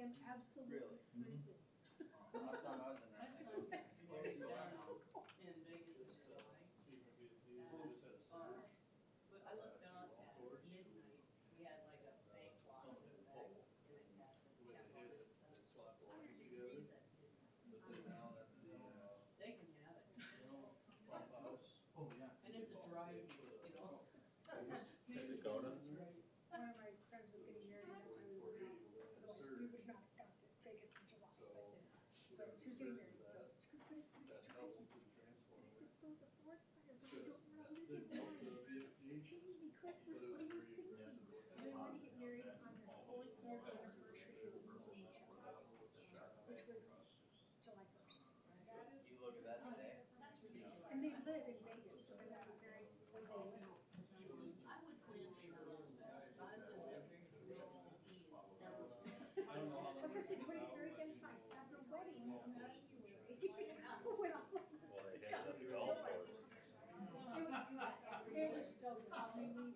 am absolutely Really? freezing. Last time I was in that Last thing. time It's close to in Vegas in July. But I looked out at midnight, we had like a bank lock in the back, and it had the temp on it and stuff. 100 degrees at midnight. But then now that They can have it, pump house. Oh, yeah. and it's a dry, you know. Dakota? That's right. One of my friends was getting married, and that's why we were out. Otherwise, we would not have got to Vegas in July. But she was getting married, so she goes, but That it's dry. helps with the transformer. I said, so is a forest fire, but I Just, don't know what they to built do. the VFD, Jamie, Christmas, but it what was do you pretty think? aggressive. They wanted to get married on their 4th anniversary of each other, which was July 1st. You look at that today. That's ridiculous. And they live in Vegas, so they got married when they went home. I would plan my house, if I was gonna get married in Vegas and be in December. I don't know how I that was works just saying, out, very but good fight, have the wedding in January. Well, When all of they us had it got at the golf course. It was so, I mean,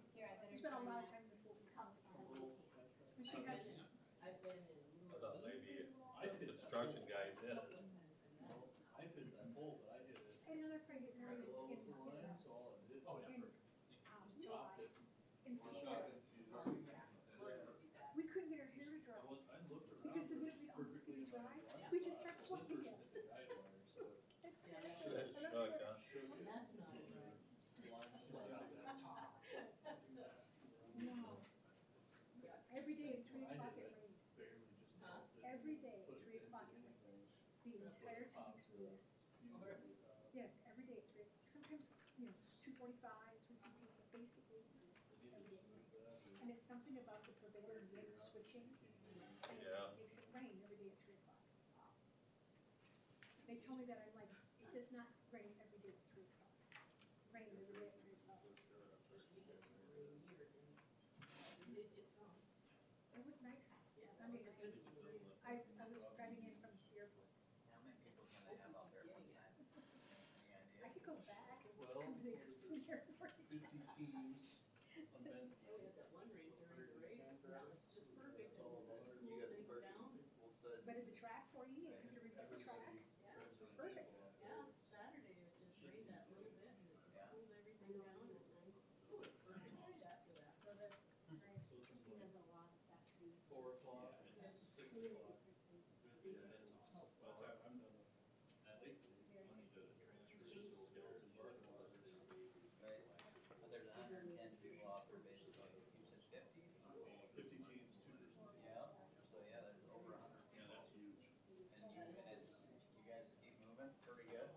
we spent a lot of time in the pool. And she has, I've been in. I thought maybe I did that construction pole. guys hit it. No, I hit that pole, but I hit it and another friend get married parallel in, with the line, so all I did. Oh, yeah, in, perfect. July, Chopped it, in shot Florida. it, and We couldn't get our hair to dry, I looked around. because the it was minute we almost perfectly get dry, in my we blind just spot. start sweating Sisters again. hit the guide wire, so Should have shook, huh? And that's not right. it line slid out that. No. Every day at 3 I o'clock did it it. rained. Barely just Huh? melted. Every day Put at it 3 into o'clock the it rained. thing, The put entire the 2 top weeks to we it, lived. use it, Yes, every day at 3 o'clock. Sometimes, 2:45, 3:15, but basically. they needed to smooth that. And it's something about the prevailing wind switching. And Yeah. it makes it rain every day at 3 o'clock. They tell me that I'm like, it does not rain every day at 3 o'clock. Rain every day at 3 o'clock. Wish we get some rain here, and we did get some. It was nice. Yeah, I that was mean, a good rain. I was driving in from the airport. How many people can they have out there at one time? Any I idea? could go back and Well, come to the there's airport. 50 teams on Ben's. Yeah, we had that one rain during the race, and that was just perfect, It's all and about just it. cooled things down. But at the track for you, if you remember the track, Yeah, it was perfect. yeah, Saturday it just rained that little bit, and it just cooled everything down, and it was perfect after that. Those are nice. So it's from He like has a lot of that trees. 4 o'clock and 6 o'clock. Yeah, that's awesome. By the time I'm done with that lately, money to transfer, it's just a skeleton bar. Right, but there's 110 people out there basically, you said 50? 50 teams, 2%. Yeah, so yeah, that's over 100 Yeah, people. that's huge. And you guys keep moving pretty good?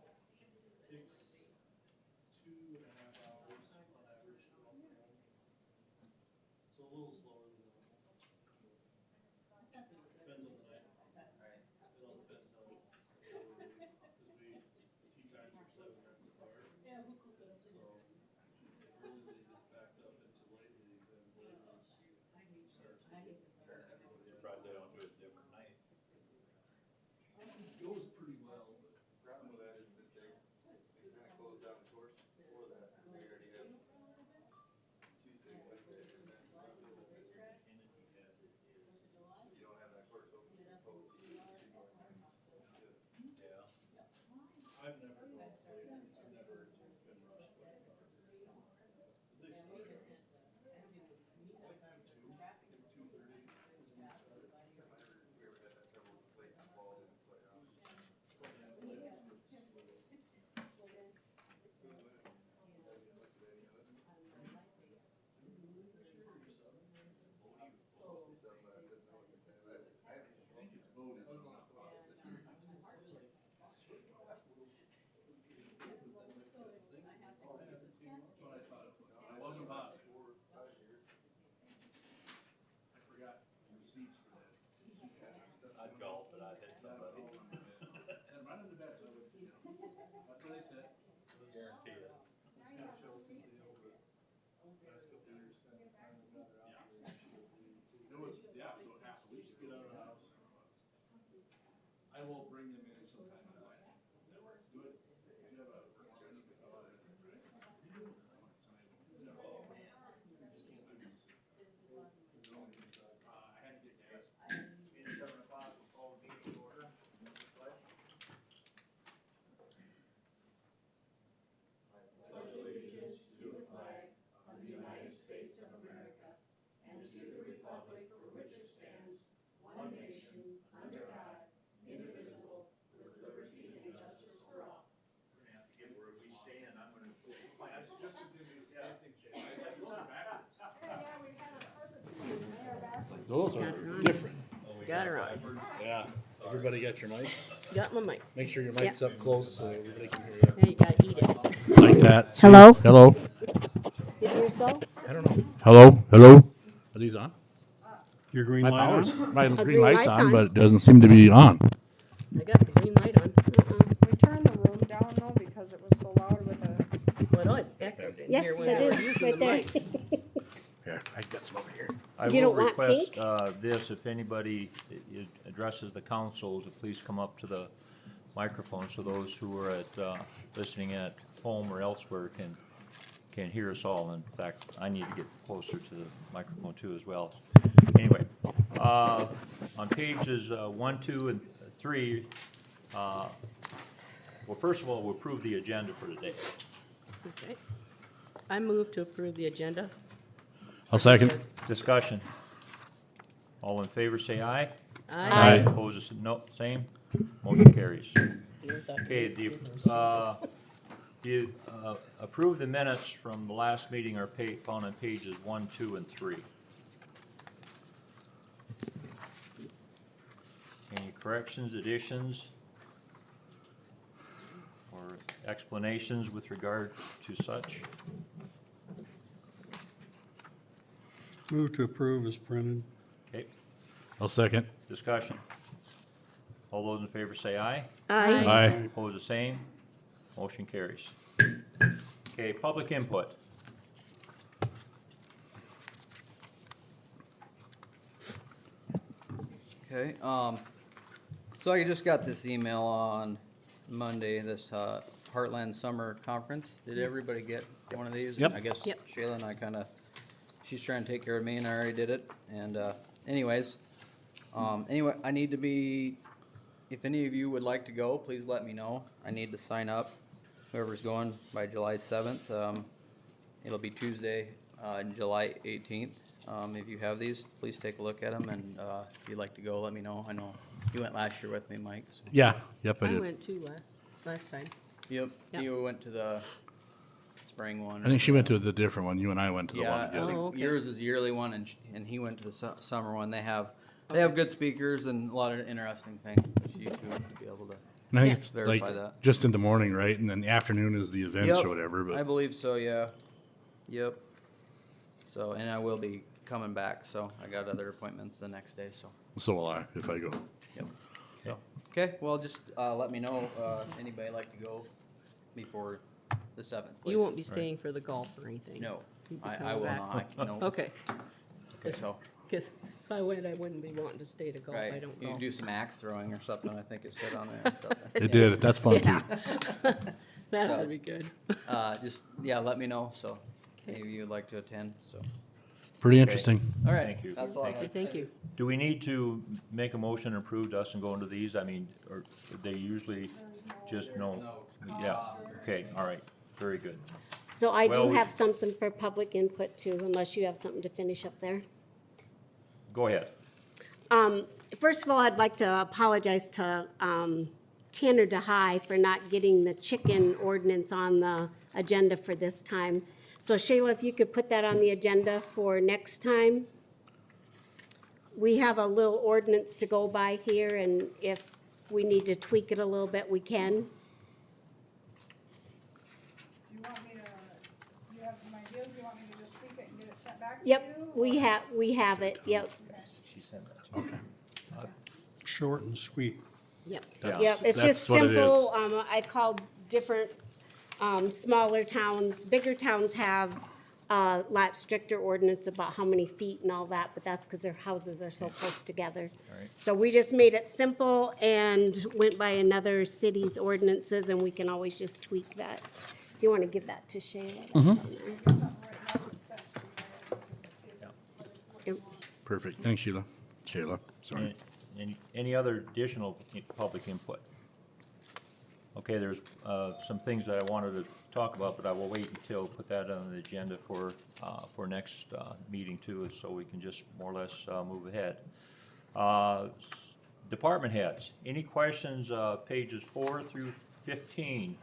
Takes 2.5 hours on average to walk around. So a little slower than normal. Depends on the night. Right, It all depends on, because tea times are 7 nights apart. Yeah, we'll cook it up. So really they just backed up into lately, then lately I hate, starts. I hate sure. the. Surprised they don't do it a different night. It goes pretty well, but Problem with that is that they kind of close down the course for that. We already have Tuesday, Wednesday, and then you don't have that course open to both teams. Yeah. I've never played, I've never been rushed by cars. Cause they start at 2:30. We ever had that trouble with late ball in the playoffs. Who's winning? Have you looked at any of it? Mostly stuff, but I said no, you can say. I haven't voted on this year. I have to go to the That's Skanska. what I thought. I wasn't hot. 4 or 5 years. I forgot receipts for that. I'd golf, but I'd hit somebody. And right in the back, so, you know, that's what they said. Guarantee it. It's kind of Chelsea's deal, but last couple of years. Yeah. It was, yeah, it was about half, we just get out of the house. I will bring them in sometime in life. Do it. You have a. No, man. Just can't do this. I had to get gas. 7 o'clock. Those Got are it on. different. Got her on. Yeah. Everybody got your mics? Got my mic. Make sure your Yeah. mic's up close so everybody can hear you. Now you gotta eat it. Like that. See? Hello? Hello? Did yours go? I don't know. Hello? Hello? Are these on? Your green My light power's, on? my green green light's light's on, on. but it doesn't seem to be on. I got the green light on. We turned the room down though because it was so loud with the. Well, it always echoed in Yes, here when it they were is, using right the there. mics. Here, I got some over here. I You will don't want request, pink? this, if anybody addresses the council, to please come up to the microphone so those who are listening at home or elsewhere can hear us all. In fact, I need to get closer to the microphone too as well. Anyway, on pages 1, 2, and 3, well, first of all, we'll approve the agenda for today. Okay. I move to approve the agenda. I'll second. Discussion. All in favor, say aye. Aye. Opposed, no, same. Motion carries. Never thought Okay, we'd see those changes. approve the minutes from the last meeting are found on pages 1, 2, and 3. Any corrections, additions, or explanations with regard to such? Move to approve as printed. Okay, I'll second. discussion. All those in favor say aye. Aye. Aye. Opposed, the same. Motion carries. Okay, public input. Okay, so I just got this email on Monday, this, Heartland Summer Conference. Did everybody get one of these? Yep. I guess Yep. Shayla and I kinda, she's trying to take care of me and I already did it. And, anyways, anyway, I need to be, if any of you would like to go, please let me know. I need to sign up, whoever's going by July 7th. It'll be Tuesday, July 18th. If you have these, please take a look at them, and if you'd like to go, let me know. I know you went last year with me, Mike. So. Yeah, yep, I I did. went too last time. Yep, Yep. you went to the spring one. I think she went to the different one. You and I went to the Yeah, one I together. think Oh, okay. yours is the yearly one, and he went to the summer one. They have good speakers and a lot of interesting things for you to be able to. And I think Yeah. it's Verify like that. just in the morning, right? And then the afternoon is the events Yep, or whatever, I but believe so, yeah. Yep. So, and I will be coming back, so I got other appointments the next day, so, so will I if I go. yep. So, okay, well, just, let me know, anybody like to go before the 7th, please. You won't be staying for the golf or anything? No, You'll be I coming will back? not, no. Okay, Okay, so, because if I went, I wouldn't be wanting to stay to golf. I right, don't you golf. do some axe throwing or something, I think it said on there. So, It did. That's fun Yeah. too. That So- would be good. just, yeah, let me know, so, maybe you'd like to attend, so. Pretty interesting. All right, Thank you. that's all I Okay, had. thank you. Do we need to make a motion and approve us and go into these? I mean, or they usually just no? Yeah, okay, all right, very good. So I Well, do we- have something for public input too, unless you have something to finish up there. Go ahead. First of all, I'd like to apologize to Tanner DeHaye for not getting the chicken ordinance on the agenda for this time. So Shayla, if you could put that on the agenda for next time. We have a little ordinance to go by here, and if we need to tweak it a little bit, we can. You want me to, you have some ideas, you want me to just tweak it and get it sent back to you? Yep, we have it, yep. She sent that to me. Short and sweet. Yep. Yeah. Yep, it's That's just what it is. simple. I called different, smaller towns. Bigger towns have a lot stricter ordinance about how many feet and all that, but that's because their houses are so close together. Right. So we just made it simple and went by another city's ordinances, and we can always just tweak that. If you want to give that to Shayla. that's on there. Get something right now and sent to you guys so we can see if it's what you want. Perfect. Thanks, Sheila. Shayla, sorry. Any other additional public input? Okay, there's some things that I wanted to talk about, but I will wait until, put that on the agenda for next meeting too, so we can just more or less move ahead. Department heads, any questions, pages 4 through 15?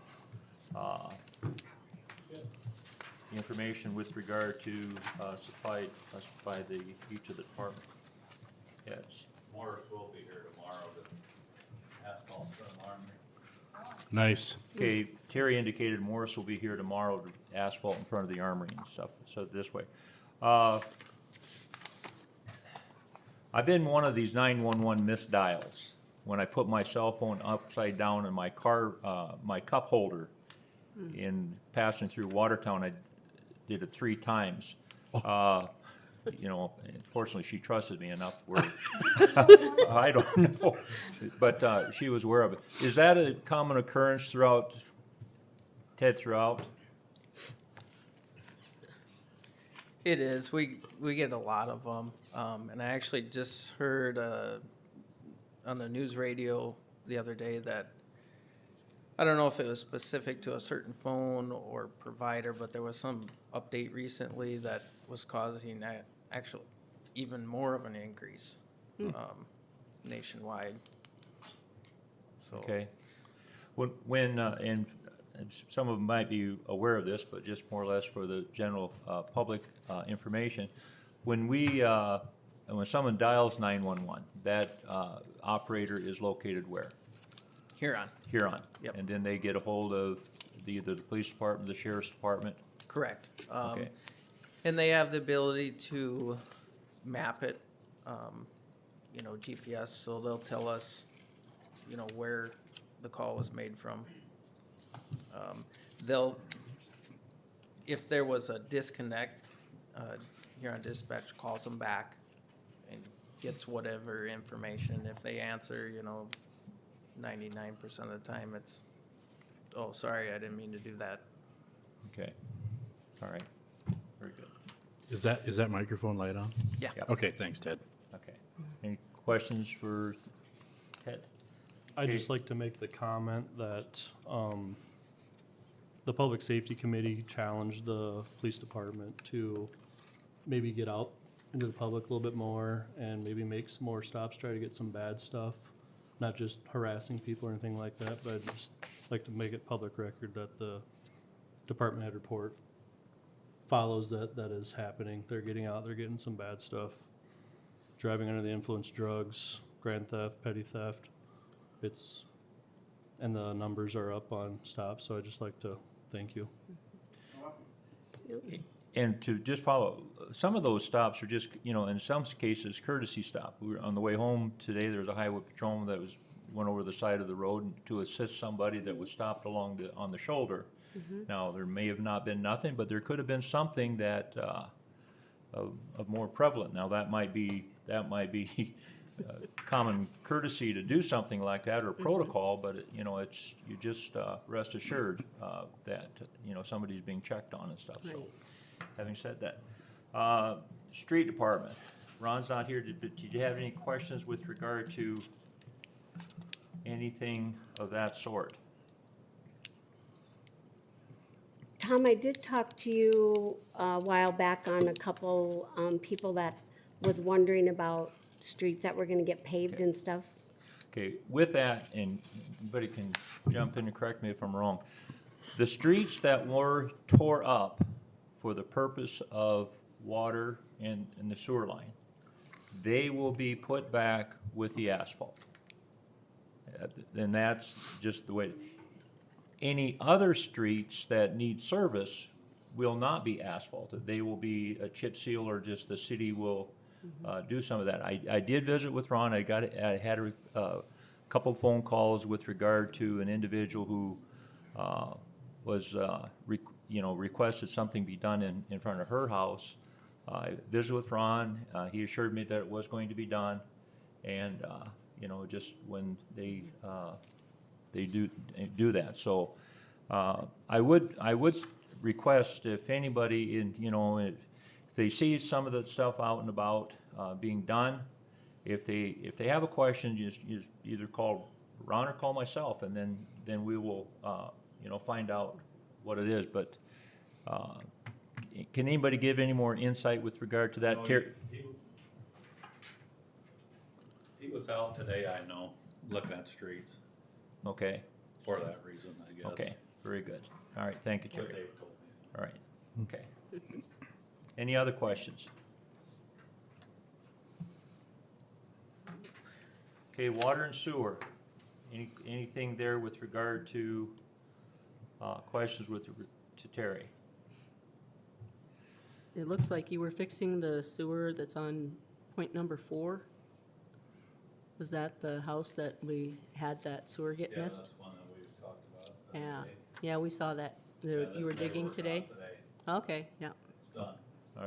Information with regard to supplied by each of the departments. Yes. Morris will be here tomorrow to asphalt some armory. Nice. Okay, Terry indicated Morris will be here tomorrow to asphalt in front of the armory and stuff, so this way. I've been one of these 911 missed dials. When I put my cell phone upside down in my car, my cup holder in passing through Watertown, I did it 3 times. You know, fortunately, she trusted me enough where, I don't know, but she was aware of it. Is that a common occurrence throughout, Ted, throughout? It is. We get a lot of them. And I actually just heard on the news radio the other day that, I don't know if it was specific to a certain phone or provider, but there was some update recently that was causing actual even more of an increase nationwide. So. Okay. When and some of them might be aware of this, but just more or less for the general public information, when someone dials 911, that operator is located where? Huron. Huron. Yep. And then they get a hold of either the police department, the sheriff's department? Correct. Okay. And they have the ability to map it, you know, GPS, so they'll tell us, you know, where the call was made from. If there was a disconnect, Huron Dispatch calls them back and gets whatever information. If they answer, you know, 99% of the time it's, oh, sorry, I didn't mean to do that. Okay. All right. Very good. Is that microphone light on? Yeah. Yep. Okay, thanks, Ted. Okay. Any questions for Ted? I'd just like to make the comment that the Public Safety Committee challenged the police department to maybe get out into the public a little bit more and maybe make some more stops, try to get some bad stuff, not just harassing people or anything like that, but I'd just like to make it public record that the department head report follows that is happening. They're getting out, they're getting some bad stuff. Driving under the influence, drugs, grand theft, petty theft. And the numbers are up on stops, so I'd just like to thank you. And to just follow, some of those stops are just, you know, in some cases courtesy stop. We were on the way home today, there was a highway patrolman that went over the side of the road to assist somebody that was stopped on the shoulder. Now, there may have not been nothing, but there could have been something that, of more prevalent. Now, that might be common courtesy to do something like that or protocol, but you know, you just rest assured that, you know, somebody's being checked on and stuff. So, having said that, street department, Ron's not here. Did you have any questions with regard to anything of that sort? Tom, I did talk to you a while back on a couple people that was wondering about streets that were gonna get paved and stuff. Okay, with that, and anybody can jump in and correct me if I'm wrong, the streets that were tore up for the purpose of water and the sewer line, they will be put back with the asphalt. And that's just the way. Any other streets that need service will not be asphalted. They will be a chip seal, or just the city will do some of that. I did visit with Ron. I had a couple phone calls with regard to an individual who was requested something be done in front of her house. I visited with Ron. He assured me that it was going to be done, and you know, just when they do that. So I would request, if anybody if they see some of the stuff out and about being done, if they have a question, just either call Ron or call myself, and then we will find out what it is. But can anybody give any more insight with regard to that? He was out today, I know, looking at streets Okay. for that reason, I guess. Okay. Very good. All right. Thank you, What Terry. Dave told me. All right. Okay. Any other questions? Okay, water and sewer. Anything there with regard to, questions to Terry? It looks like you were fixing the sewer that's on point number 4. Was that the house that we had that sewer get Yeah, missed? that's one that we've talked about. Yeah, Okay. yeah, we saw that. Yeah, that's You were what they digging worked on today? Okay, yeah, It's done.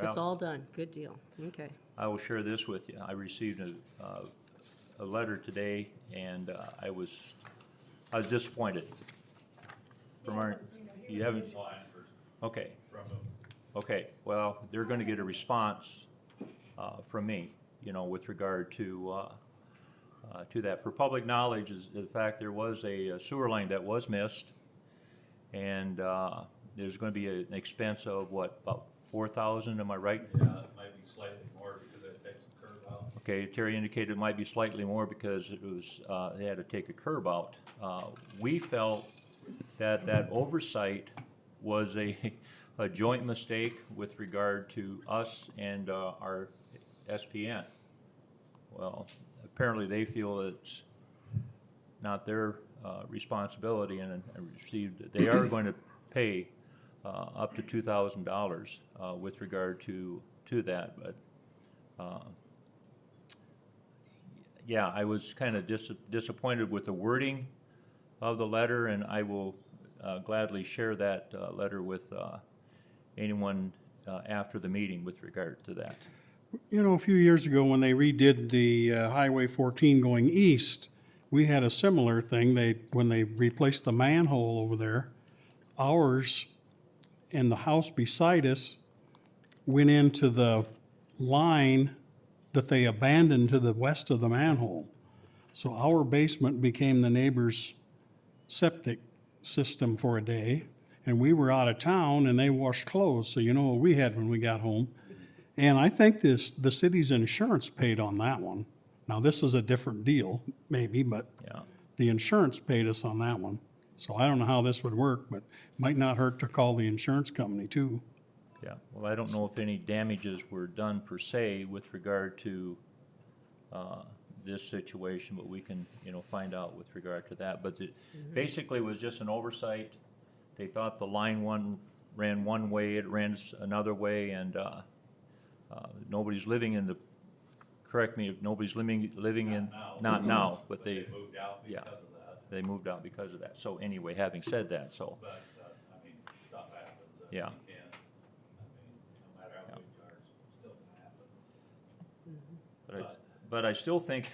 it's all done. Good deal. Okay. I will share this with you. I received a letter today, and I was disappointed. From our, you haven't, Line for- okay, from them. okay. Well, they're gonna get a response from me, with regard to that. For public knowledge is the fact there was a sewer line that was missed, and there's gonna be an expense of what, about 4,000, am I right? Yeah, it might be slightly more because they take some curve out. Okay, Terry indicated it might be slightly more because it was, they had to take a curb out. We felt that oversight was a joint mistake with regard to us and our SPN. Well, apparently they feel it's not their responsibility and they are going to pay up to $2,000 with regard to that, but yeah, I was kind of disappointed with the wording of the letter, and I will gladly share that letter with anyone after the meeting with regard to that. A few years ago, when they redid the Highway 14 going east, we had a similar thing. When they replaced the manhole over there, ours and the house beside us went into the line that they abandoned to the west of the manhole. So our basement became the neighbor's septic system for a day, and we were out of town, and they washed clothes, so you know what we had when we got home. And I think the city's insurance paid on that one. Now, this is a different deal, maybe, but Yeah. the insurance paid us on that one. So I don't know how this would work, but might not hurt to call the insurance company too. Yeah, well, I don't know if any damages were done per se with regard to this situation, but we can, find out with regard to that. But basically, it was just an oversight. They thought the line ran one way, it ran another way, and nobody's living in the, correct me if nobody's living in, not now, but they, moved out yeah, because of that. they moved out because of that. So anyway, having said that, so, But, I mean, stuff happens. And Yeah. You can't, no matter how big you are, it's still gonna happen. but I still think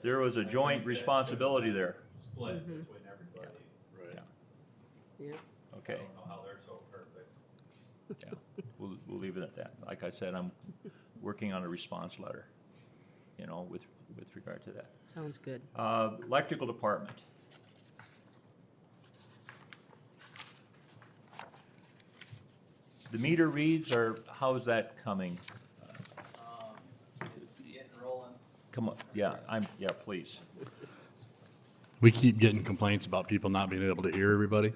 there was a joint responsibility there. Split between everybody. Yeah. Yeah. I Okay, don't know how they're so perfect. yeah, we'll leave it at that. Like I said, I'm working on a response letter, with regard to that. Sounds good. Electrical department. The meter reads how's that coming? Getting rolling. Come on, yeah, please. We keep getting complaints about people not being able to hear everybody.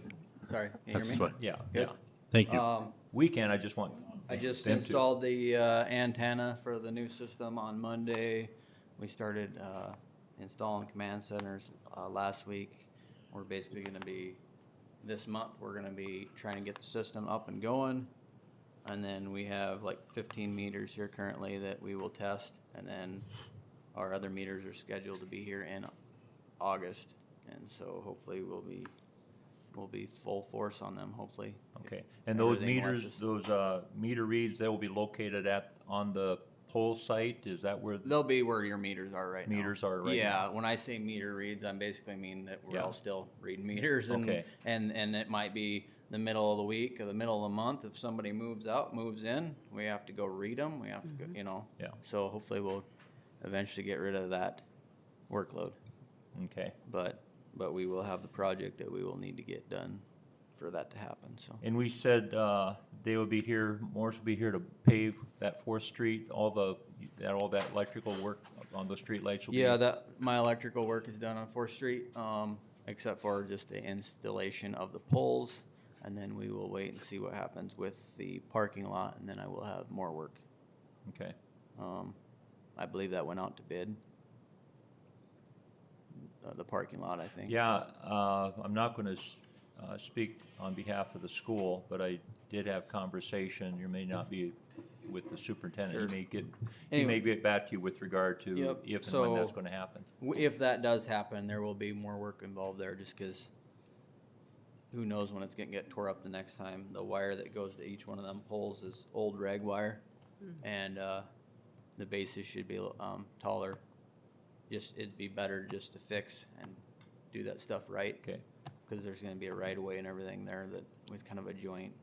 Sorry, can you hear me? That's what, Yeah, Good. yeah. thank you. Weekend, I just want I just them to- installed the antenna for the new system on Monday. We started installing command centers last week. We're basically gonna be, this month, we're gonna be trying to get the system up and going. And then we have like 15 meters here currently that we will test. And then our other meters are scheduled to be here in August. And so hopefully we'll be full force on them, hopefully. Okay, and those Everything lets meters, us- those meter reads, they will be located on the pole site? Is that where the They'll be where your meters are right now. meters are right now? Yeah, when I say meter reads, I'm basically mean that we're Yeah. all still reading meters and, Okay. and it might be the middle of the week or the middle of the month. If somebody moves out, moves in, we have to go read them. We have to go, Yeah. So hopefully we'll eventually get rid of that workload. Okay, But we will have the project that we will need to get done for that to happen, so. and we said they would be here, Morris will be here to pave that 4th Street, all that electrical work on the street lights will be? Yeah, my electrical work is done on 4th Street, except for just the installation of the poles. And then we will wait and see what happens with the parking lot, and then I will have more work. Okay, I believe that went out to bid. the parking lot, I think. Yeah, I'm not gonna speak on behalf of the school, but I did have conversation, you may not be with the superintendent. Sure. He may get back to you with regard to Yep, if and when that's so- gonna happen. If that does happen, there will be more work involved there, just because who knows when it's gonna get tore up the next time. The wire that goes to each one of them poles is old rag wire, and the bases should be taller. It'd be better just to fix and do that stuff right. Okay. Because there's gonna be a right of way and everything there that with kind of a joint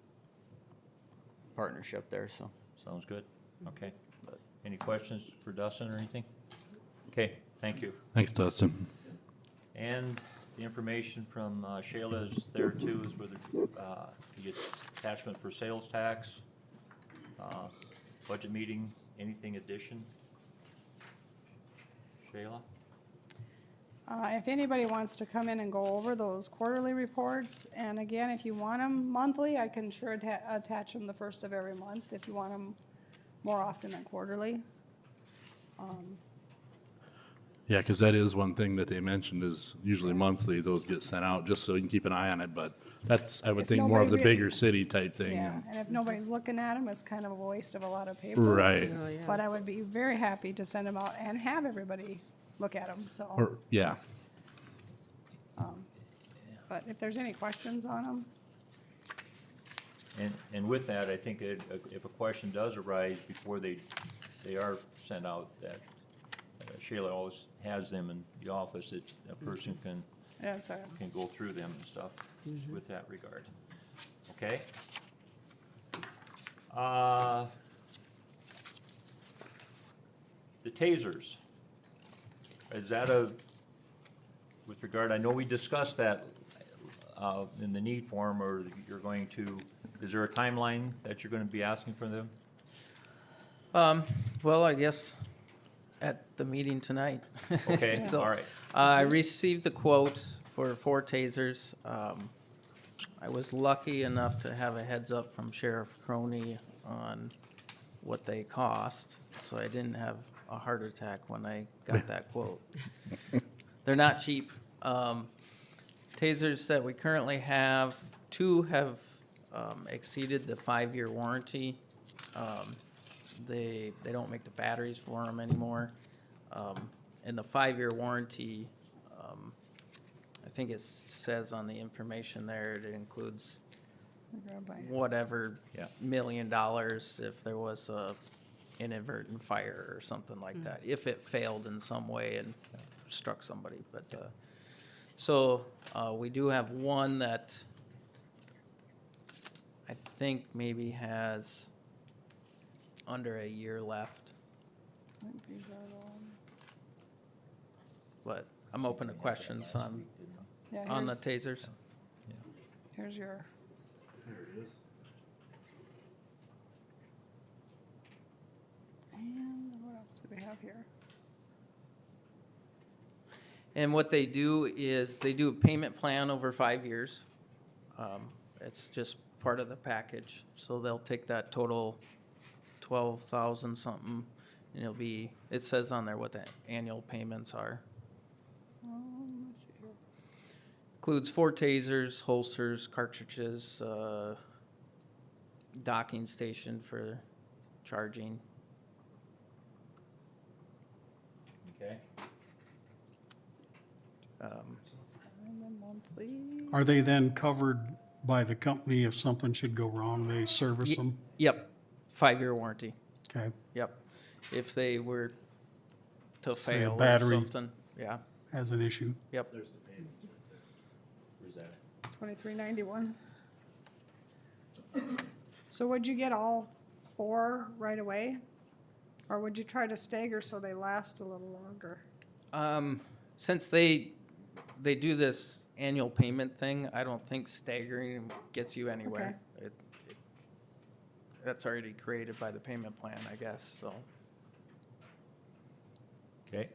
partnership there, so. Sounds good, okay. But- Any questions for Dustin or anything? Okay, thank you. Thanks, Dustin. And the information from Shayla is there too, is with the attachment for sales tax, budget meeting, anything addition? Shayla? If anybody wants to come in and go over those quarterly reports, and again, if you want them monthly, I can sure attach them the first of every month if you want them more often than quarterly. Yeah, because that is one thing that they mentioned is usually monthly, those get sent out just so you can keep an eye on it. But that's, I would If think, more of the nobody bigger city type thing. Yeah, and if nobody's looking at them, it's kind of a waste of a lot of paper. Right. Oh, yeah. But I would be very happy to send them out and have everybody look at them, so. Or, yeah. But if there's any questions on them, And with that, I think if a question does arise before they are sent out, that Shayla always has them in the office, that a person can go through them and stuff with that regard. Okay? The tasers, is that with regard, I know we discussed that in the need for them, or you're going to, is there a timeline that you're gonna be asking for them? Well, I guess at the meeting tonight. Okay, So, all right. I received the quote for 4 tasers. I was lucky enough to have a heads up from Sheriff Crony on what they cost, so I didn't have a heart attack when I got that quote. They're not cheap. Tasers that we currently have, 2 have exceeded the 5-year warranty. They don't make the batteries for them anymore. And the 5-year warranty, I think it says on the information there, it includes whatever Yeah. $1 million if there was a inadvertent fire or something like that, if it failed in some way and struck somebody. But so we do have one that I think maybe has under a year left, I think these are the ones. but I'm open to questions on Yeah, the tasers. here's your. And what else do we have here? And what they do is they do a payment plan over 5 years. It's just part of the package. So they'll take that total 12,000 something, and it'll be, it says on there what the annual payments are. Let's see here. Includes 4 tasers, holsters, cartridges, docking station for charging. Okay. And then monthly. Are they then covered by the company if something should go wrong, they service them? Yep, 5-year warranty. Okay, Yep. If they were to Say a fail or battery. something, yeah, as an issue. yep. There's the payment. Where's that? $23.91. So would you get all 4 right away? Or would you try to stagger so they last a little longer? Since they do this annual payment thing, I don't think staggering gets you anywhere. That's already created by the payment plan, I guess, so. Okay,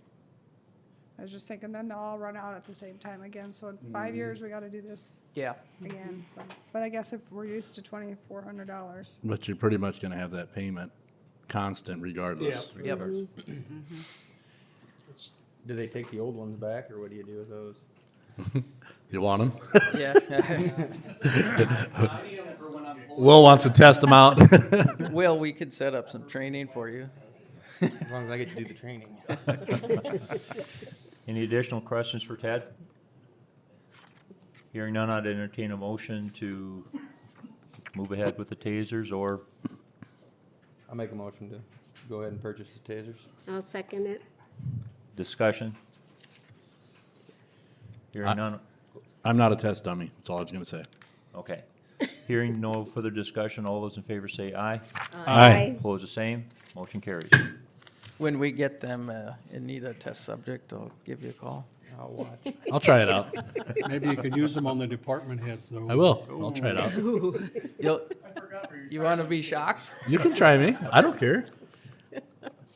I was just thinking then they'll all run out at the same time again, so in 5 years, we gotta do this Yeah, again, so. But I guess if we're used to $2,400. But you're pretty much gonna have that payment constant regardless. yep. Do they take the old ones back, or what do you do with those? You want them? Yeah. Will wants to test them out. Will, we could set up some training for you. As long as I get to do the training. Any additional questions for Ted? Hearing none, I'd entertain a motion to move ahead with the tasers or, I'll make a motion to go ahead and purchase the tasers. I'll second it. discussion? Hearing none, I'm not a test dummy, that's all I was gonna say. okay. Hearing no further discussion, all those in favor say aye. Aye. Opposed, the same. Motion carries. When we get them and need a test subject, I'll give you a call. I'll watch. I'll try it out. Maybe you could use them on the department heads, though. I will. I'll try it out. You want to be shocked? You can try me. I don't care.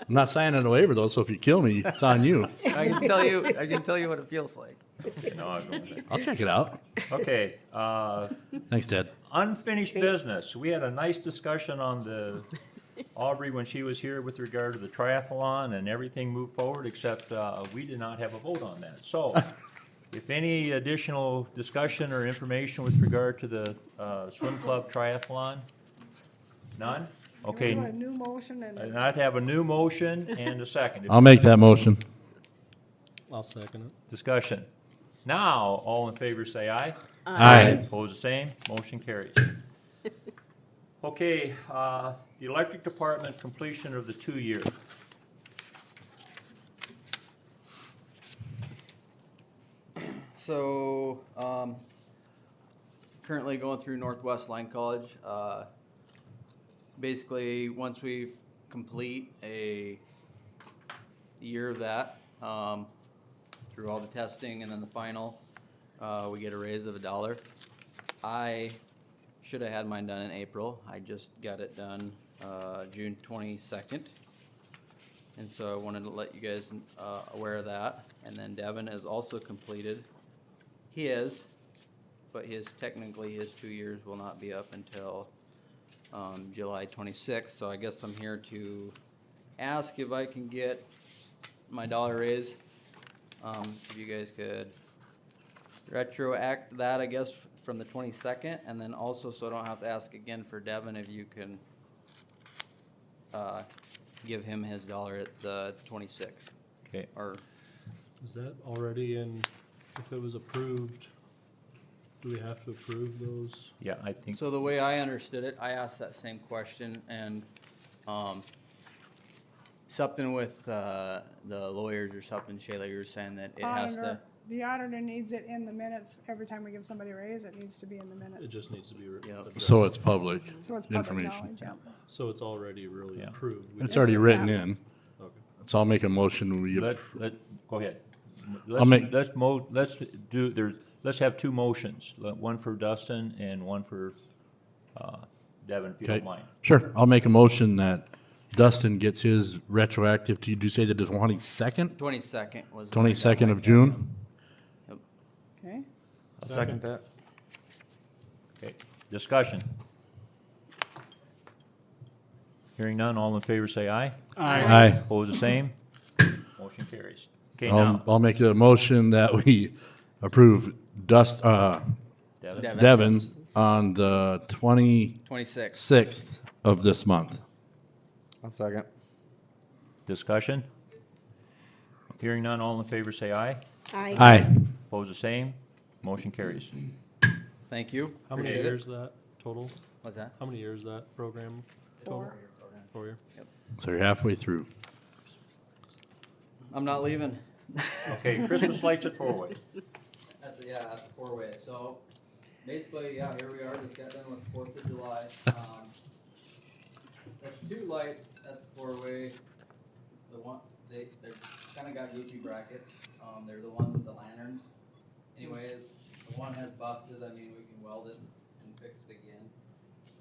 I'm not signing a waiver though, so if you kill me, it's on you. I can tell you. I can tell you what it feels like. No, I don't. I'll check it out. Okay, Thanks, Ted. unfinished business. We had a nice discussion on the Aubrey when she was here with regard to the triathlon, and everything moved forward, except we did not have a vote on that. So if any additional discussion or information with regard to the swim club triathlon? None? Okay, Do a new motion and. and I'd have a new motion and a second. I'll make that motion. I'll second it. Discussion. Now, all in favor say aye. Aye. Opposed, the same. Motion carries. Okay, the electric department completion of the 2-year. So, currently going through Northwest Line College. Basically, once we complete a year of that, through all the testing and then the final, we get a raise of $1. I should have had mine done in April. I just got it done June 22nd. And so I wanted to let you guys aware of that. And then Devin has also completed his, but technically his 2 years will not be up until July 26th. So I guess I'm here to ask if I can get my $1 raise. If you guys could retroact that, I guess, from the 22nd, and then also, so I don't have to ask again for Devin, if you can give him his $1 at the 26th. Okay. Or, Is that already in, if it was approved, do we have to approve those? Yeah, I think, so the way I understood it, I asked that same question, and something with the lawyers or something, Shayla, you were saying that it has to, Auditor- The auditor needs it in the minutes. Every time we give somebody a raise, it needs to be in the It minutes. just needs to be Yep. addressed. So it's public So it's public information. knowledge, yeah. So it's already really Yeah. approved. We It's just- already written in, Okay. so I'll make a motion. go ahead. I'll make- Let's have two motions, one for Dustin and one for Devin, if you don't Okay, mind. sure. I'll make a motion that Dustin gets his retroactive to, did you say the 22nd? 22nd was. 22nd of June? Okay, I'll second that. Okay, discussion. Hearing none, all in favor say aye. Aye. Opposed, the same. Motion carries. Okay, now, I'll make a motion that we approve Devin, Devin's on the 26th. 26th of this month. I'll second. discussion. Hearing none, all in favor say aye. Aye. Aye. Opposed, the same. Motion carries. Thank you. How many Appreciate it. years that total? What's that? How many years that program? total? 4. 4 year? So you're halfway through. I'm not leaving. Okay, Christmas lights at Four Way. At the 4-way. So basically, yeah, here we are, just got done with 4th of July. There's 2 lights at the 4-way. The one, they're kind of got goofy brackets. They're the ones with the lanterns. Anyways, the one has busted. I mean, we can weld it and fix it again.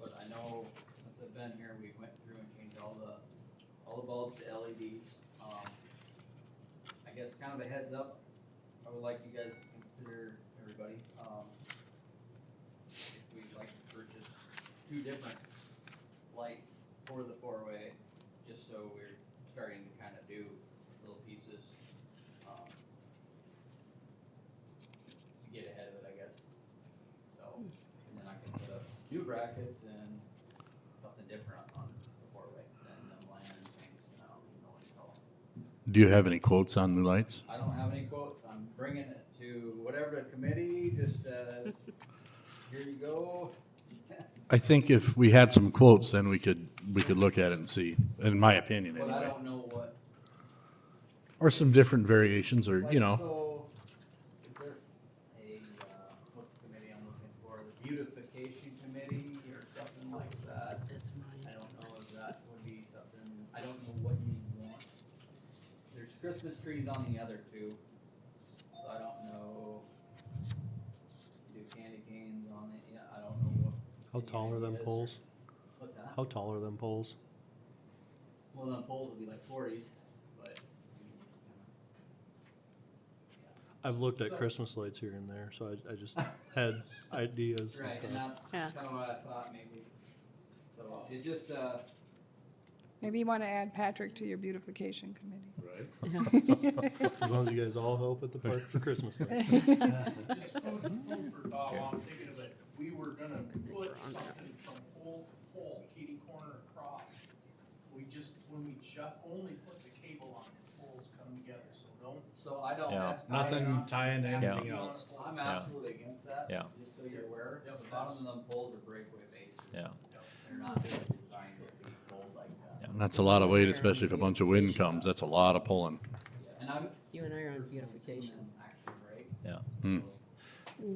But I know since I've been here, we went through and changed all the bulbs to LEDs. I guess kind of a heads up, I would like you guys to consider, everybody, if we'd like to purchase 2 different lights for the 4-way, just so we're starting to kind of do little pieces. new brackets and something different on the four-way than them lantern things, and I don't even know what you call them. Do you have any quotes on new lights? I don't have any quotes, I'm bringing it to whatever the committee, just, here you go. I think if we had some quotes, then we could look at it and see, in my opinion But I anyway. don't know what. Or some different variations or, you know, So, is there a, what's the committee I'm looking for, the beautification committee or something like that? That's I mine. don't know if that would be something, I don't know what you want. There's Christmas trees on the other two, so I don't know. Do candy canes on it, yeah, I don't know what. How any tall are them ideas or- poles? What's that? How tall are them poles? Well, them poles would be like 40s, but. I've looked at So- Christmas lights here and there, so I just had ideas and Right, stuff. and that's Yeah. kinda what I thought maybe. So, it just, Maybe you want to add Patrick to your beautification committee. As long as you guys all help at the park for Christmas lights. Just food for thought, while I'm thinking of it, we were gonna put something from pole to pole, kitty corner across. We just, when we only put the cable on, the poles come together, so don't. so I don't, Yeah. that's. Nothing tying to anything else. I'm Yeah. absolutely against that. Yeah. Just so you're aware, the bottom of them poles are breakaway bases. Yeah. They're not really designed to be pulled like that. and that's a lot of weight, especially if a bunch of wind comes. That's a lot of pulling. Yeah, and I'm. You and I are on beautification. Actually, right? Yeah. Hmm.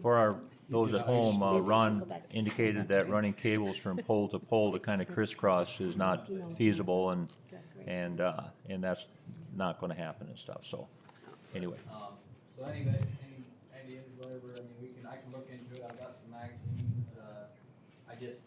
For those at home, Ron indicated that running cables from pole to pole to kind of crisscross is not feasible and that's not gonna happen and stuff, so, anyway. So anyway, any ideas, whatever, I mean, I can look into it, I've got some magazines,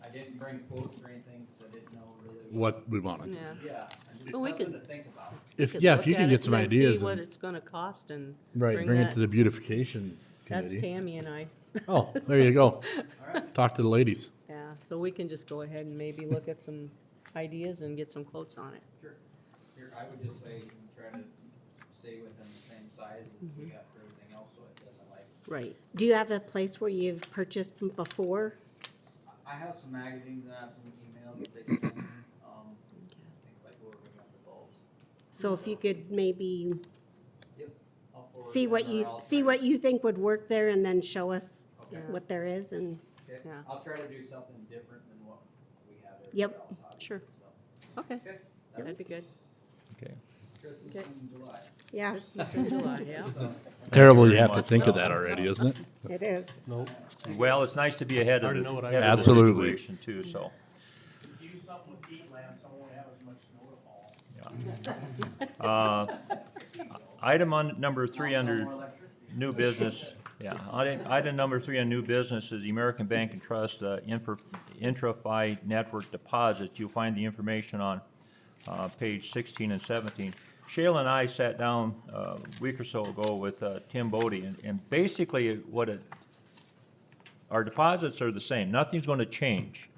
I didn't bring quotes or anything, cause I didn't know really. What we wanted. Yeah. Yeah, and just Well, we something could- to think about. If, Could yeah, if look you at can it get some and then ideas. See what and- it's gonna cost and. Right, bring it that- to the beautification That's committee. Tammy and I. Oh, there you go. Alright, Talk to the ladies. Yeah, so we can just go ahead and maybe look at some ideas and get some quotes on it. sure. Here, I would just say, try to stay within the same size as we got for everything else, so it doesn't like. Right. Do you have a place where you've purchased them before? I have some magazines and I have some emails that they send me, things like where we got the bulbs. So if you could maybe Yep. I'll forward see what them, or you, I'll see try- what you think would work there and then show us Okay. what there is and, Okay, Yeah. I'll try to do something different than what we have everywhere Yep. else, obviously, Sure. so. Okay, Okay, that'd that's be good. Okay. Christmas Okay. in July. yeah, Christmas in July, yeah. So, Terrible very you have to much. think of that already, isn't it? it is. Nope. Well, it's nice to be ahead of Already the, know what I ahead of the Absolutely. situation too, so. Do something with heat lamps, I won't have as much snow to fall. Item on number 3 under more electricity. new business, yeah, item number 3 on new business is the American Bank and Trust, Intrafi Network deposits. You'll find the information on, page 16 and 17. Shayla and I sat down, a week or so ago with, Tim Bodie, and basically our deposits are the same, nothing's gonna change,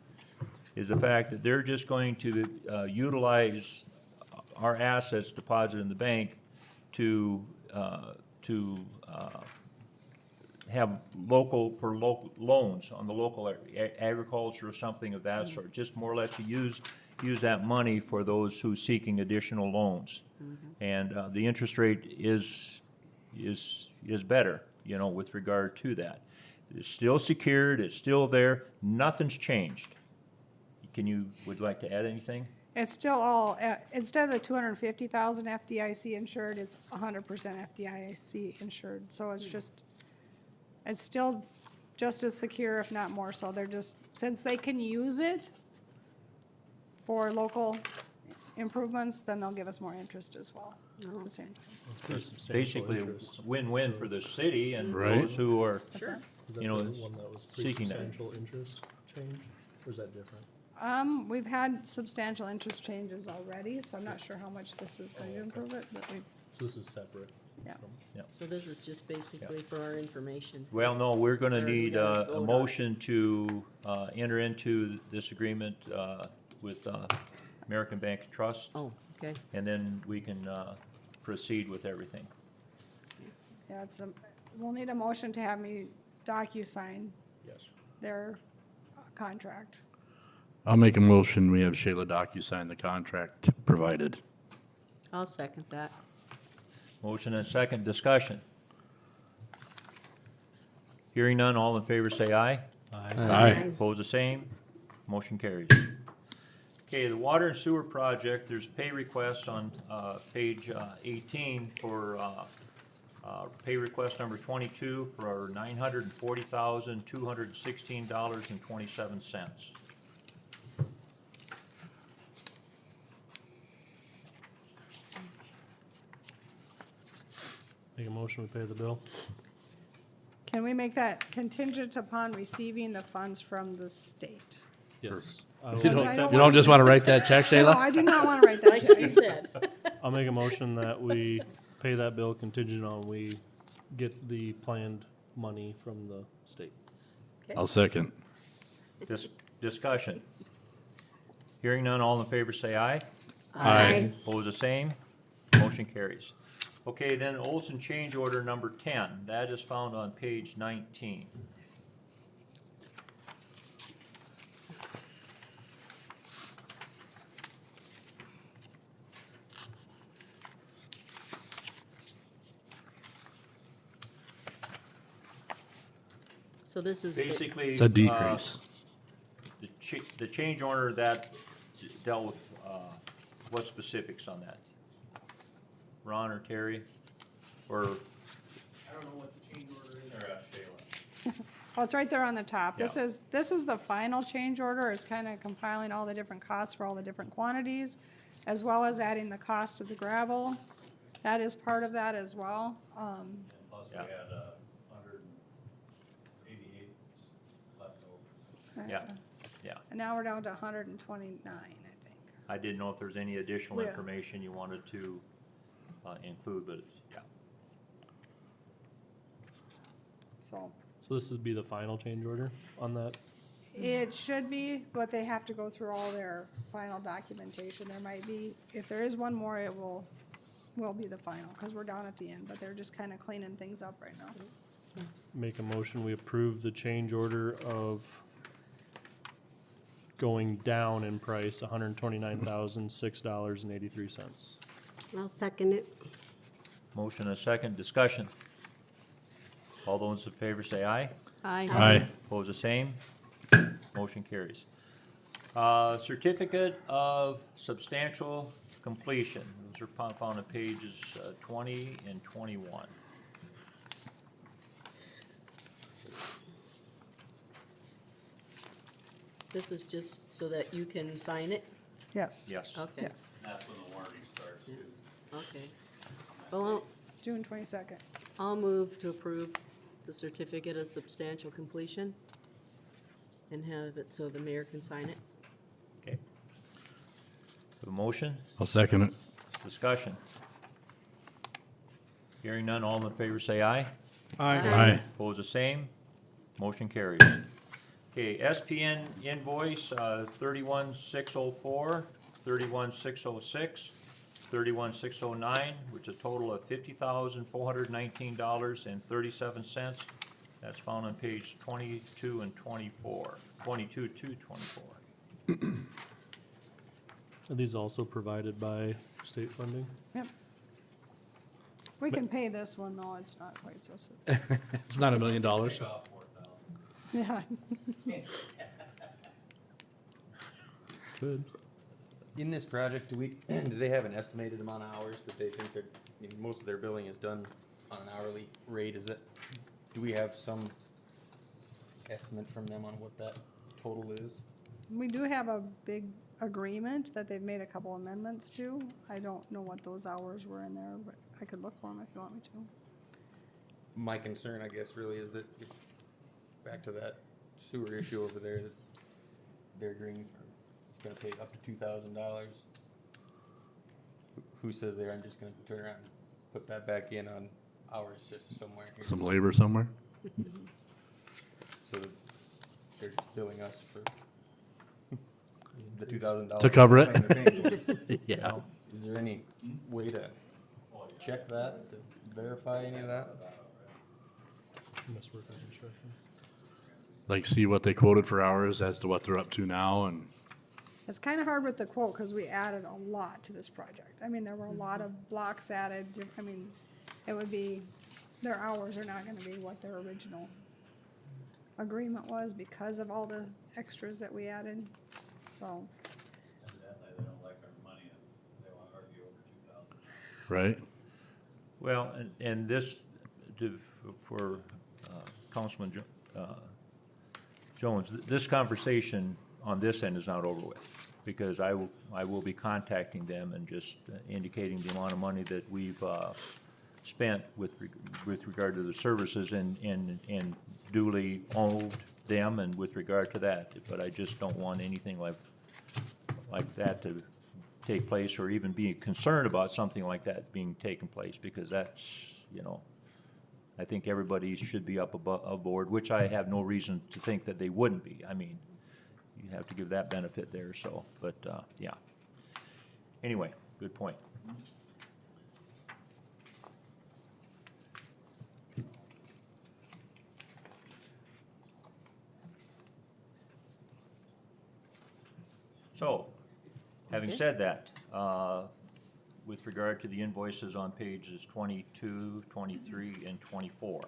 is the fact that they're just going to, utilize our assets deposited in the bank to have local loans on the local agriculture or something of that sort. Just more or less to use that money for those who seeking additional loans. And the interest rate is better, you know, with regard to that. It's still secured, it's still there, nothing's changed. Would you like to add anything? It's still all, instead of the 250,000 FDIC insured, it's 100% FDIC insured. So it's just, it's still just as secure, if not more so. They're just, since they can use it for local improvements, then they'll give us more interest as well. at the same time. It's pretty substantial Basically, interest. win-win for the city and Right. those who are, Is that you know, the one that was pretty seeking that. substantial interest change, or is that different? We've had substantial interest changes already, so I'm not sure how much this is going to improve it, but we, So this is separate? yeah. So this is just basically for our information. well, no, we're gonna Or we need gotta a vote on it. motion to enter into this agreement with American Bank and Trust, Oh, okay. and then we can proceed with everything. Yeah, we'll need a motion to have me DocuSign Yes. their contract. I'll make a motion, we have Shayla DocuSign the contract provided. I'll second that. Motion and second, discussion. Hearing none, all in favor say aye. Aye. Opposed, the same. Motion carries. Okay, the water and sewer project, there's pay requests on page 18 for pay request number 22 for $940,216.27. Make a motion, we pay the bill. Can we make that contingent upon receiving the funds from the state? Yes. You Because I don't don't just want to write that check, No, Shayla? I do not want to write that Like she check. said. I'll make a motion that we pay that bill contingent on we get the planned money from the state. I'll second. Discussion. Hearing none, all in favor say aye. Aye. Opposed, the same. Motion carries. Okay, then Olson change order number 10. That is found on page 19. So this is. Basically. It's a decrease. The change order that dealt with, what specifics on that? Ron or Terry? Or, I don't know what the change order is. Or Shayla. Oh, it's right there on the top. This Yeah. is the final change order. It's kind of compiling all the different costs for all the different quantities, as well as adding the cost of the gravel. That is part of that as well. And plus we Yeah. had 188 left over. yeah, yeah. And now we're down to 129, I think. I didn't know if there's any additional Yeah. information you wanted to include, but, yeah. So So this would be the final change order on that? it should be, but they have to go through all their final documentation. There might be, if there is one more, it will be the final, because we're down at the end, but they're just kind of cleaning things up right now. Make a motion, we approve the change order of going down in price, $129,006.83. I'll second it. Motion and a second, discussion. All those in favor say aye. Aye. Aye. Opposed, the same. Motion carries. Certificate of substantial completion. Those are found on pages 20 and 21. This is just so that you can sign it? Yes. Yes. Okay. Yes, That's when the warranty starts too. Okay. Well, June 22nd. I'll move to approve the certificate of substantial completion and have it so the mayor can sign it. Okay. Have a motion, I'll second it. discussion. Hearing none, all in favor say aye. Aye. Opposed, the same. Motion carries. Okay, SPN invoice 31604, 31606, 31609, which is a total of $50,419.37. That's found on page 22 and 24, 22 to 24. Are these also provided by state funding? Yep. We can pay this one, though. It's not quite so, It's not $1 million. Take off 4,000. yeah. Good. In this project, do they have an estimated amount of hours that they think that, most of their billing is done on an hourly rate, do we have some estimate from them on what that total is? We do have a big agreement that they've made a couple amendments to. I don't know what those hours were in there, but I could look for them if you want me to. My concern, I guess, really is that, back to that sewer issue over there, that they're agreeing for, gonna pay up to $2,000. Who says they aren't just gonna turn around and put that back in on hours just somewhere here? Some labor somewhere? So they're just billing us for the $2,000. To cover it. Yeah. Is there any way to check that, to verify any of that? Must work on construction. like see what they quoted for hours as to what they're up to now and, It's kind of hard with the quote because we added a lot to this project. I mean, there were a lot of blocks added. I mean, it would be, their hours are not gonna be what their original agreement was because of all the extras that we added, so. Evidently, they don't like our money and they want to argue over 2,000. right? Well, and this, for Councilman Jones, this conversation on this end is not over with, because I will be contacting them and just indicating the amount of money that we've spent with regard to the services and duly owed them and with regard to that. But I just don't want anything like that to take place, or even be concerned about something like that being taken place, because that's, I think everybody should be up aboard, which I have no reason to think that they wouldn't be. I mean, you have to give that benefit there, so, but, yeah. Anyway, good point. So, having Okay. said that, with regard to the invoices on pages 22, 23, and 24,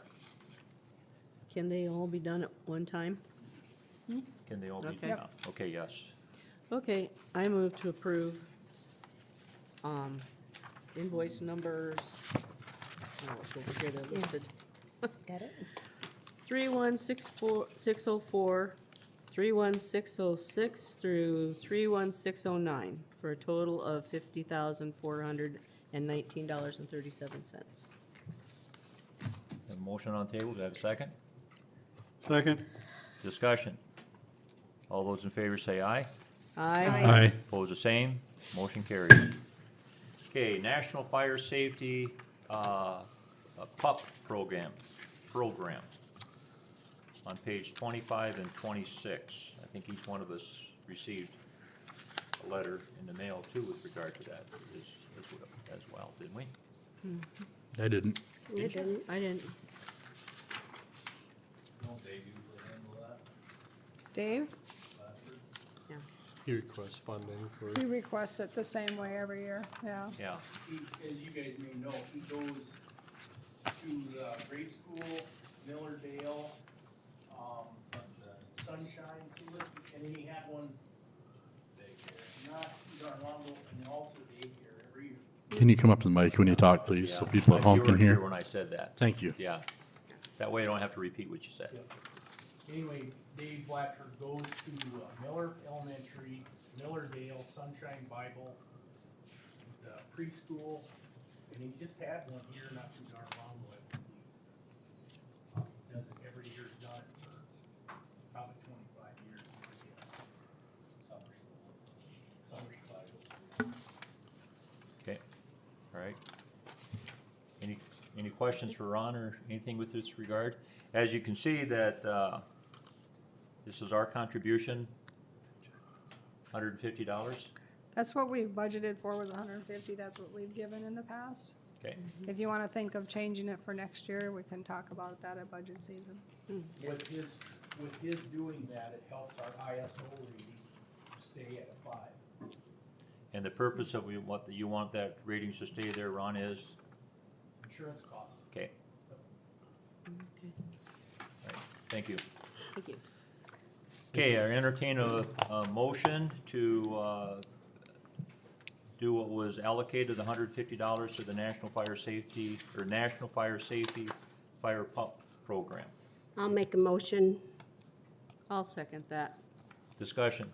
Can they all be done at one time? can they all be? Okay. Yeah. Okay, yes. Okay, I move to approve, invoice numbers, oh, it's over here, they're listed. Got it? 3160604, 31606 through 31609, for a total of $50,419.37. A motion on the table, do I have a second? Second. Discussion. All those in favor say aye. Aye. Aye. Opposed, the same. Motion carries. Okay, National Fire Safety, PUP program, on page 25 and 26. I think each one of us received a letter in the mail too with regard to that as well, didn't we? I didn't. I didn't. I didn't. Don't they usually handle that? Dave, Yeah. He requests funding for, he requests it the same way every year, yeah. Yeah. He, as you guys may know, he goes to the grade school, Millardale, Sunshine, and then he had one, not Darlongo, and also daycare every year. Can you come up to the mic when you talk, please, so Yeah. people at home You can weren't here hear? when I said that. Thank you. Yeah. That way I don't have to repeat what you said. Anyway, Dave Blatcher goes to Miller Elementary, Millardale, Sunshine Bible, the preschool, and he just had one here not too darn long ago, I believe. Does it every year, he's done it for probably 25 years. Summer Bible. Okay, all right. Any questions for Ron or anything with this regard? As you can see that, this is our contribution, $150. That's what we've budgeted for, was 150, that's what we've given in the past. Okay, If you wanna think of changing it for next year, we can talk about that at budget season. With his doing that, it helps our ISO rating stay at a 5. and the purpose of what you want that ratings to stay there, Ron, is? Insurance costs. Okay, Okay, all right, thank you. thank you. Okay, I entertain a motion to do what was allocated, the $150 to the National Fire Safety Fire PUP program. I'll make a motion. I'll second that. Discussion.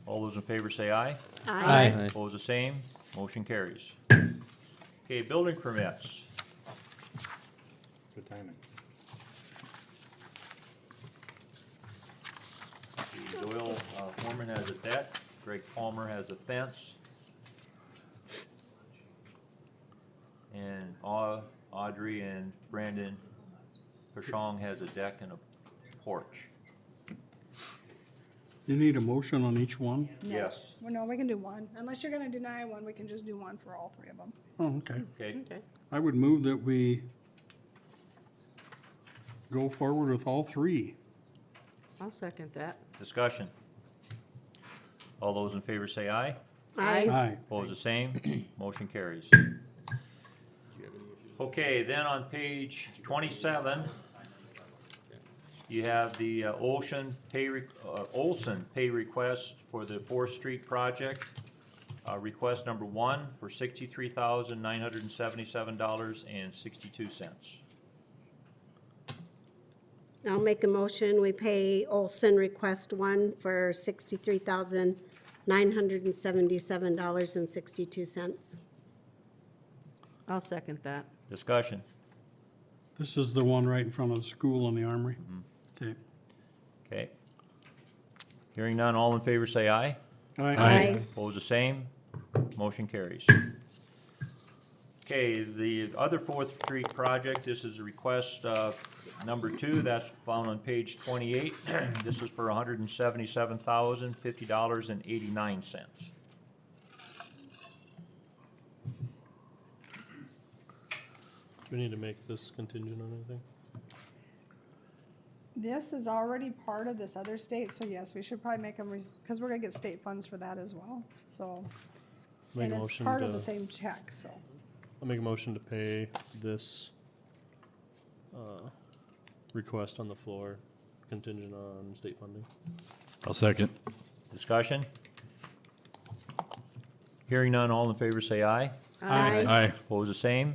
All those in favor say aye. Aye. Opposed, the same. Motion carries. Okay, building permits. Good timing. Doyle Foreman has a deck. Greg Palmer has a fence. And Audrey and Brandon Pashong has a deck and a porch. You need a motion on each one? Yes. Well, no, we can do one, unless you're gonna deny one, we can just do one for all three of them. Oh, okay. Okay, Okay. I would move that we go forward with all three. I'll second that. Discussion. All those in favor say aye. Aye. Aye. Opposed, the same. Motion carries. Okay, then on page 27, you have the Olson pay request for the 4th Street project. Request number 1 for $63,977.62. I'll make a motion, we pay Olson request 1 for $63,977.62. I'll second that. Discussion. This is the one right in front of the school in the Armory? Okay. Okay. Hearing none, all in favor say aye. Aye. Opposed, the same. Motion carries. Okay, the other 4th Street project, this is a request, number 2, that's found on page 28. This is for $177,050.89. Do we need to make this contingent on anything? This is already part of this other state, so yes, we should probably make them, because we're gonna get state funds for that as well, so. Make And a it's motion part of to- the same check, so. I'll make a motion to pay this, request on the floor contingent on state funding. I'll second. Discussion. Hearing none, all in favor say aye. Aye. Aye. Opposed, the same.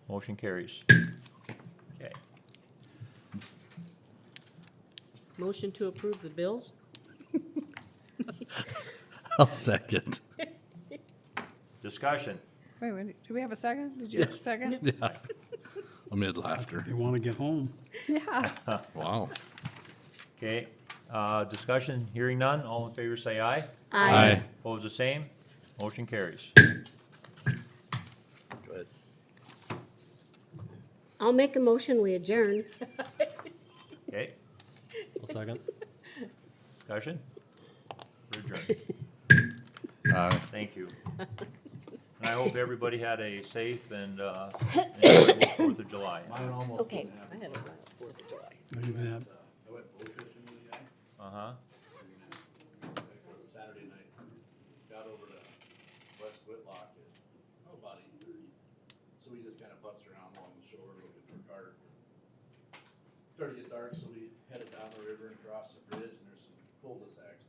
Motion carries. Okay. Motion to approve the bills? I'll second. Discussion. Wait, do we have a second? Did you have a second? Yeah. Amid laughter. They want to get home. Yeah. Wow. Okay, discussion, hearing none, all in favor say aye. Aye. Opposed, the same. Motion carries. Good. I'll make a motion, we adjourn. Okay, I'll second. discussion? We're adjourned. Thank you. And I hope everybody had a safe and enjoyable 4th of July. Mine almost Okay. didn't happen. I had a 4th of July. Look at that. I went bow fishing with a guy Uh-huh. Saturday night. Got over to West Whitlock at, about 8:30. So we just kinda bussed around along the shore looking for carp. Started to get dark, so we headed down the river and across the bridge, and there's some cul-de-sacs